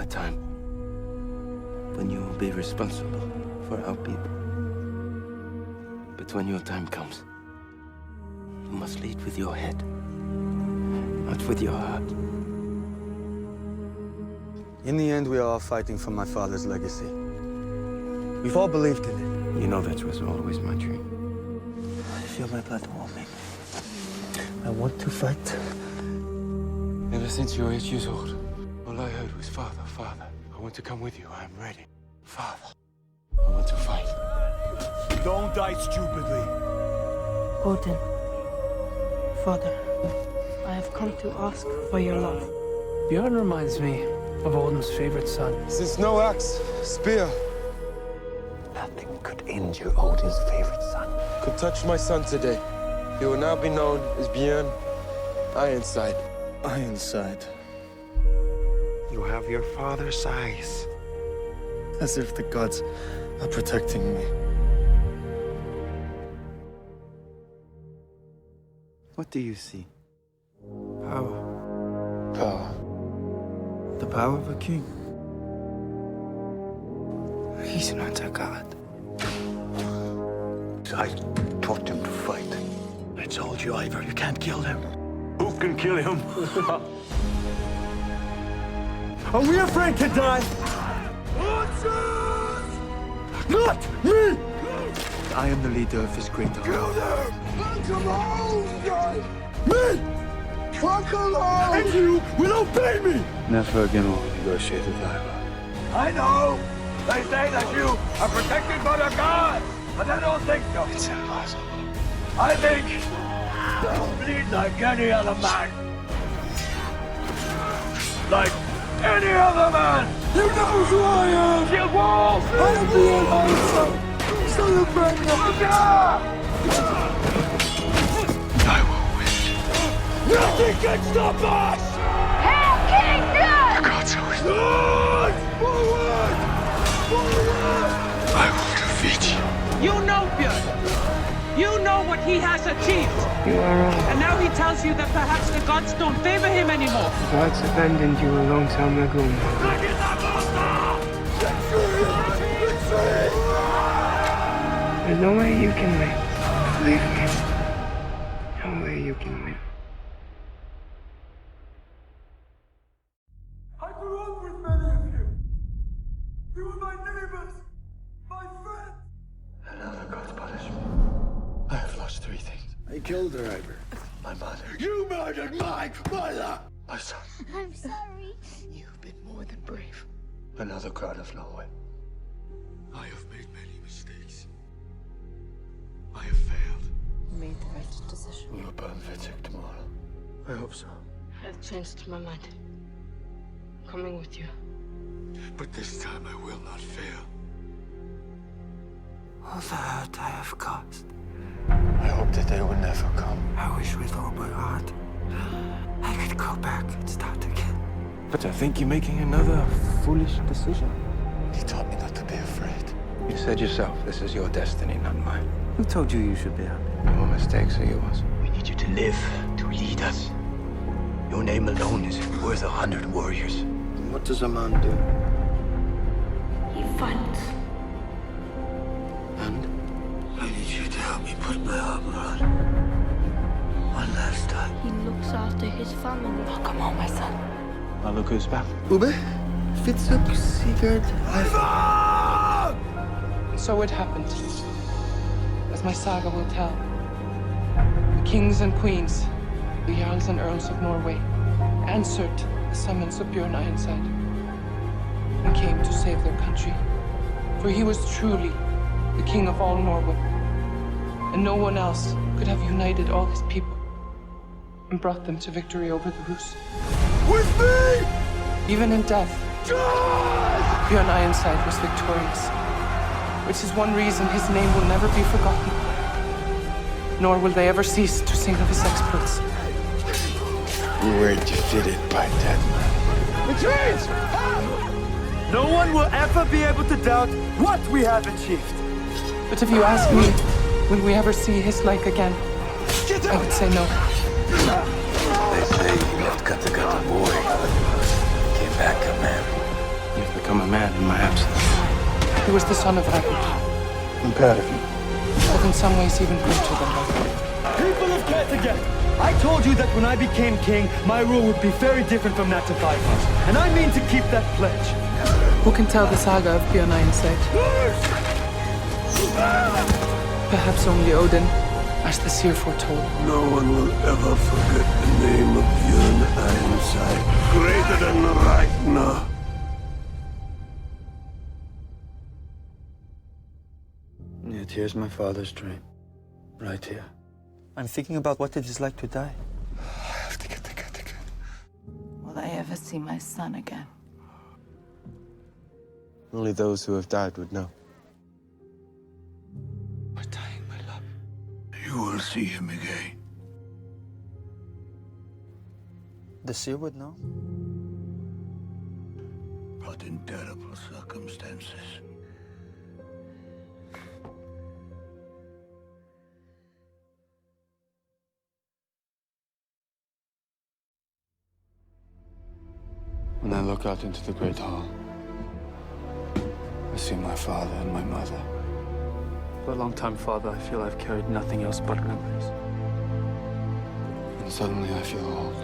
time when you will be responsible for our people. But when your time comes, you must lead with your head, not with your heart. In the end, we are all fighting for my father's legacy. We've all believed in it. You know that was always my dream. I feel my blood warming. I want to fight. Ever since you were 8 years old, all I heard was, Father, Father, I want to come with you. I'm ready. Father, I want to fight. Don't die stupidly. Odin, Father, I have come to ask for your love. Bjorn reminds me of Odin's favorite son. Since no axe, spear, Nothing could injure Odin's favorite son. could touch my son today, he will now be known as Bjorn Ironside. Ironside. You have your father's eyes. As if the gods are protecting me. What do you see? Power. Power. The power of a king. He's not a god. I taught him to fight. I told you, Ivor, you can't kill him. Who can kill him? Are we afraid to die? Not me! I am the leader of this great army. Me! Fuck alone! And you will obey me! Never again will we negotiate with Ivor. I know! They say that you are protected by the gods, but I don't think so. It's impossible. I think they'll bleed like any other man. Like any other man! You know who I am! Shield Wall! I am the Almighty! Celebrate I will win. Nothing can stop us! Hail King Bjorn! The gods are with me. Lord! Forward! Forward! I will defeat you. You know Bjorn. You know what he has achieved. You are wrong. And now he tells you that perhaps the gods don't favor him anymore. Gods abandoned you a long time ago. There's no way you can win. Believe me. No way you can win. I grew up with many of you. You were my neighbors, my friends. Another god's punishment. I have lost 3 things. I killed her, Ivor. My mother, You murdered my mother. my son, I'm sorry. you've been more than brave. Another god of Norway. I have made many mistakes. I have failed. You made the right decision. We'll burn Vitek tomorrow. I hope so. I've changed my mind. I'm coming with you. But this time I will not fail. All the hurt I have caused. I hope that they will never come. I wish with all my heart I could go back and start again. But I think you're making another foolish decision. He taught me not to be afraid. You said yourself, this is your destiny, not mine. Who told you you should be happy? Your mistakes are yours. We need you to live, to lead us. Your name alone is worth 100 warriors. And what does a man do? He fights. And? I need you to help me put my armor on. One last time. He looks after his family. Oh, come on, my son. Now look who's back. Ube, Fitzuk, Sigurd, So it happened, as my saga will tell. The kings and queens, the jarls and earls of Norway, answered the summons of Bjorn Ironside and came to save their country. For he was truly the king of all Norway, and no one else could have united all his people and brought them to victory over the Rus. With me! Even in death, Bjorn Ironside was victorious, which is one reason his name will never be forgotten, nor will they ever cease to sing of his exploits. You weren't defeated by that man. Retreat! No one will ever be able to doubt what we have achieved. But if you ask me, will we ever see his like again? I would say no. They say he left Kattegat a boy, came back a man. a man in my absence. He was the son of Ragnar, I'm proud of you. but in some ways even greater than Ragnar. People of Carthage, I told you that when I became king, my rule would be very different from that of Vikings. And I mean to keep that pledge. Who can tell the saga of Bjorn Ironside? Perhaps only Odin, as the seer foretold. No one will ever forget the name of Bjorn Ironside. Greater than Ragnar. Yet here's my father's dream. Right here. I'm thinking about what it is like to die. I have to get the cat again. Will I ever see my son again? Only those who have died would know. We're dying, my love. You will see him again. The seer would know. But in terrible circumstances. When I look out into the great hall, I see my father and my mother. For a long time, Father, I feel I've carried nothing else but memories. And suddenly I feel old.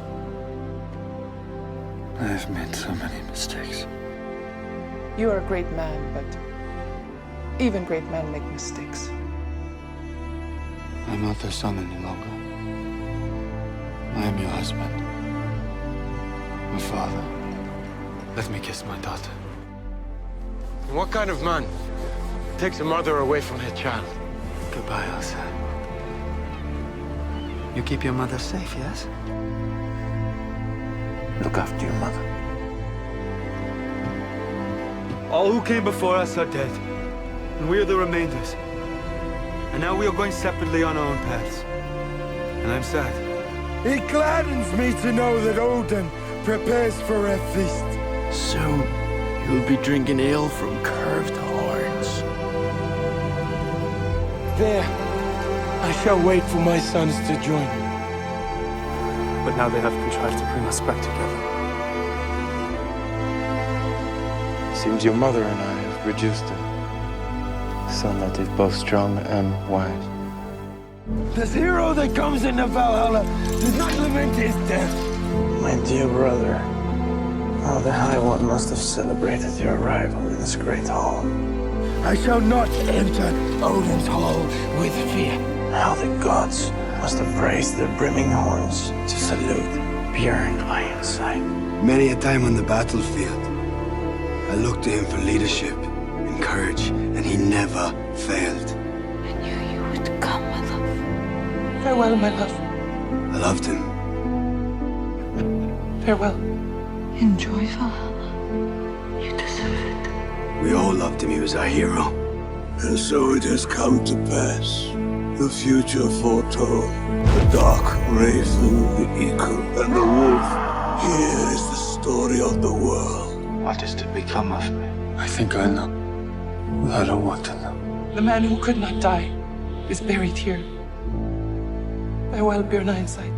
I have made so many mistakes. You are a great man, but even great men make mistakes. I'm not their son any longer. I am your husband. My father. Let me kiss my daughter. And what kind of man takes a mother away from her child? Goodbye, Elsa. You keep your mother safe, yes? Look after your mother. All who came before us are dead, and we are the remainders. And now we are going separately on our own paths. And I'm sad. It gladdens me to know that Odin prepares for a feast. Soon, you'll be drinking ale from curved horns. There, I shall wait for my sons to join me. But now they have contrived to bring us back together. Seems your mother and I have produced a son that is both strong and wise. This hero that comes into Valhalla does not lament his death. My dear brother, how the High One must have celebrated your arrival in this great hall. I shall not enter Odin's hall with fear. How the gods must have raised their brimming horns to salute Bjorn Ironside. Many a time on the battlefield, I looked to him for leadership and courage, and he never failed. I knew you would come, my love. Farewell, my love. I loved him. Farewell. Enjoy Valhalla. You deserve it. We all loved him. He was our hero. And so it has come to pass. The future foretold. The dark raven, the eagle, and the wolf. Here is the story of the world. What is to become of me? I think I know. But I don't want to know. The man who could not die is buried here. Farewell, Bjorn Ironside.